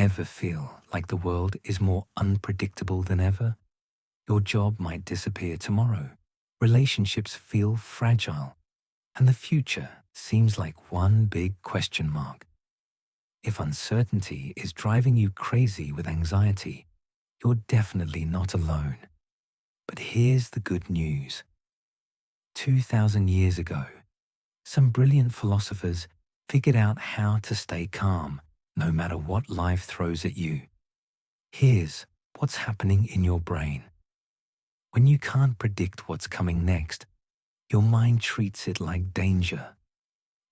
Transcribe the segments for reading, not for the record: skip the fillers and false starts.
ever feel like the world is more unpredictable than ever? Your job might disappear tomorrow. Relationships feel fragile. And the future seems like one big question mark. If uncertainty is driving you crazy with anxiety, you're definitely not alone. But here's the good news. 2,000 years ago, some brilliant philosophers figured out how to stay calm no matter what life throws at you. Here's what's happening in your brain. When you can't predict what's coming next, your mind treats it like danger.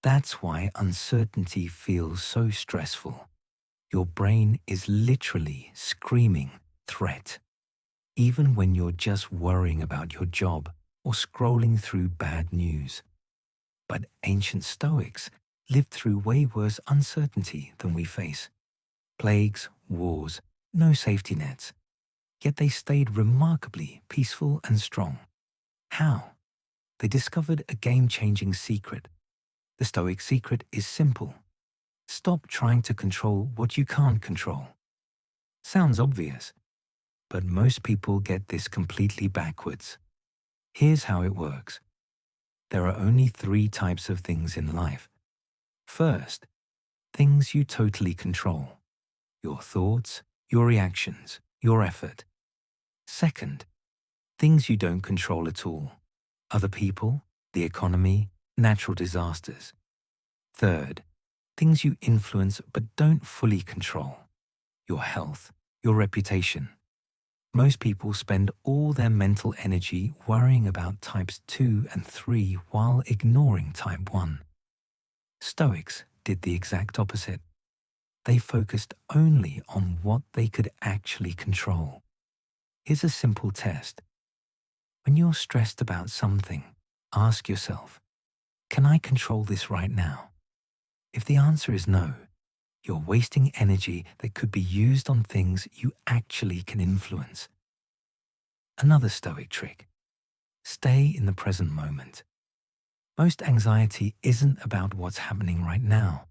That's why uncertainty feels so stressful. Your brain is literally screaming threat, even when you're just worrying about your job or scrolling through bad news. But ancient Stoics lived through way worse uncertainty than we face. Plagues, wars, no safety nets. Yet they stayed remarkably peaceful and strong. How? They discovered a game-changing secret. The Stoic secret is simple. Stop trying to control what you can't control. Sounds obvious, but most people get this completely backwards. Here's how it works. There are only 3 types of things in life. First, things you totally control. Your thoughts, your reactions, your effort. Second, things you don't control at all. Other people, the economy, natural disasters. Third, things you influence but don't fully control. Your health, your reputation. Most people spend all their mental energy worrying about types 2 and 3 while ignoring type 1. Stoics did the exact opposite. They focused only on what they could actually control. Here's a simple test. When you're stressed about something, ask yourself, can I control this right now? If the answer is no, you're wasting energy that could be used on things you actually can influence. Another Stoic trick. Stay in the present moment. Most anxiety isn't about what's happening right now.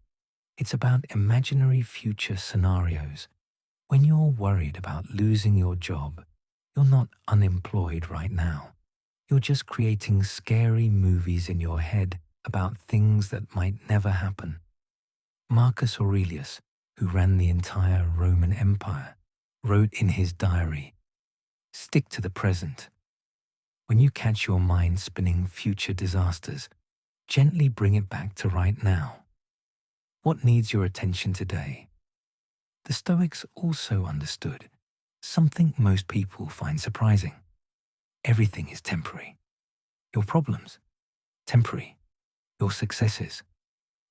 It's about imaginary future scenarios. When you're worried about losing your job, you're not unemployed right now. You're just creating scary movies in your head about things that might never happen. Marcus Aurelius, who ran the entire Roman Empire, wrote in his diary, "Stick to the present. When you catch your mind spinning future disasters, gently bring it back to right now. What needs your attention today?" The Stoics also understood something most people find surprising. Everything is temporary. Your problems, temporary. Your successes,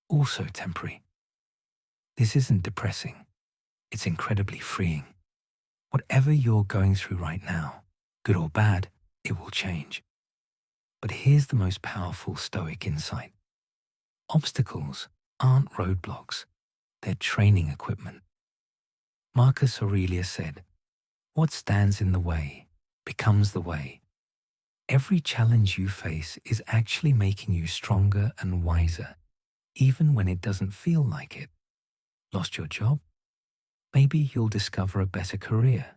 also temporary. This isn't depressing. It's incredibly freeing. Whatever you're going through right now, good or bad, it will change. But here's the most powerful Stoic insight. Obstacles aren't roadblocks. They're training equipment. Marcus Aurelius said, "What stands in the way becomes the way." Every challenge you face is actually making you stronger and wiser, even when it doesn't feel like it. Lost your job? Maybe you'll discover a better career.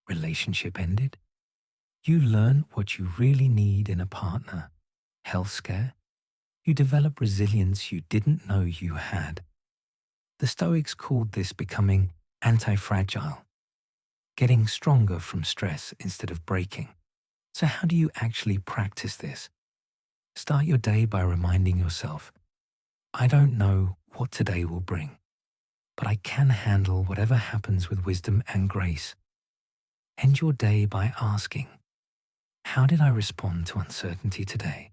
Relationship ended? You learn what you really need in a partner. Health scare? You develop resilience you didn't know you had. The Stoics called this becoming anti-fragile, getting stronger from stress instead of breaking. So how do you actually practice this? Start your day by reminding yourself, I don't know what today will bring, but I can handle whatever happens with wisdom and grace. End your day by asking, how did I respond to uncertainty today?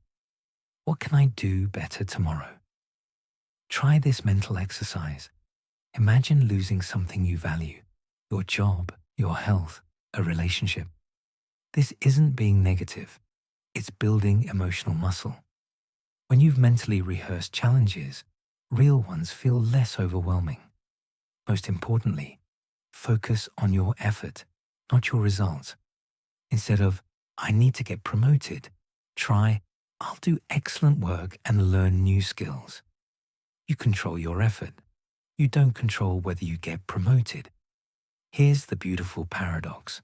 What can I do better tomorrow? Try this mental exercise. Imagine losing something you value, your job, your health, a relationship. This isn't being negative. It's building emotional muscle. When you've mentally rehearsed challenges, real ones feel less overwhelming. Most importantly, focus on your effort, not your results. Instead of, I need to get promoted, try, I'll do excellent work and learn new skills. You control your effort. You don't control whether you get promoted. Here's the beautiful paradox.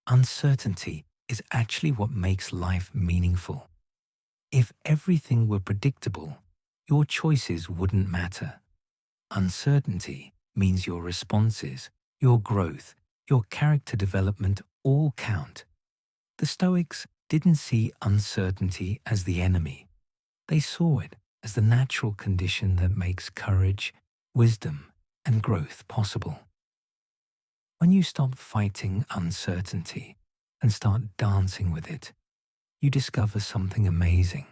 Uncertainty is actually what makes life meaningful. If everything were predictable, your choices wouldn't matter. Uncertainty means your responses, your growth, your character development all count. The Stoics didn't see uncertainty as the enemy. They saw it as the natural condition that makes courage, wisdom, and growth possible. When you stop fighting uncertainty and start dancing with it, you discover something amazing.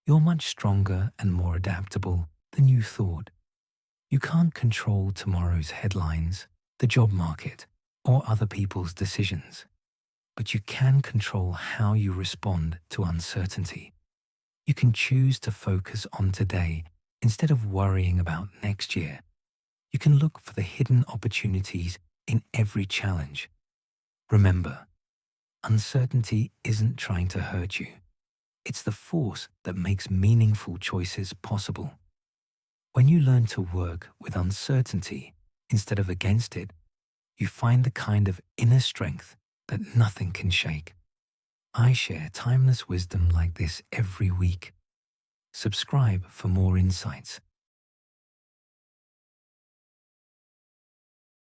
You're much stronger and more adaptable than you thought. You can't control tomorrow's headlines, the job market, or other people's decisions, but you can control how you respond to uncertainty. You can choose to focus on today instead of worrying about next year. You can look for the hidden opportunities in every challenge. Remember, uncertainty isn't trying to hurt you. It's the force that makes meaningful choices possible. When you learn to work with uncertainty instead of against it, you find the kind of inner strength that nothing can shake. I share timeless wisdom like this every week. Subscribe for more insights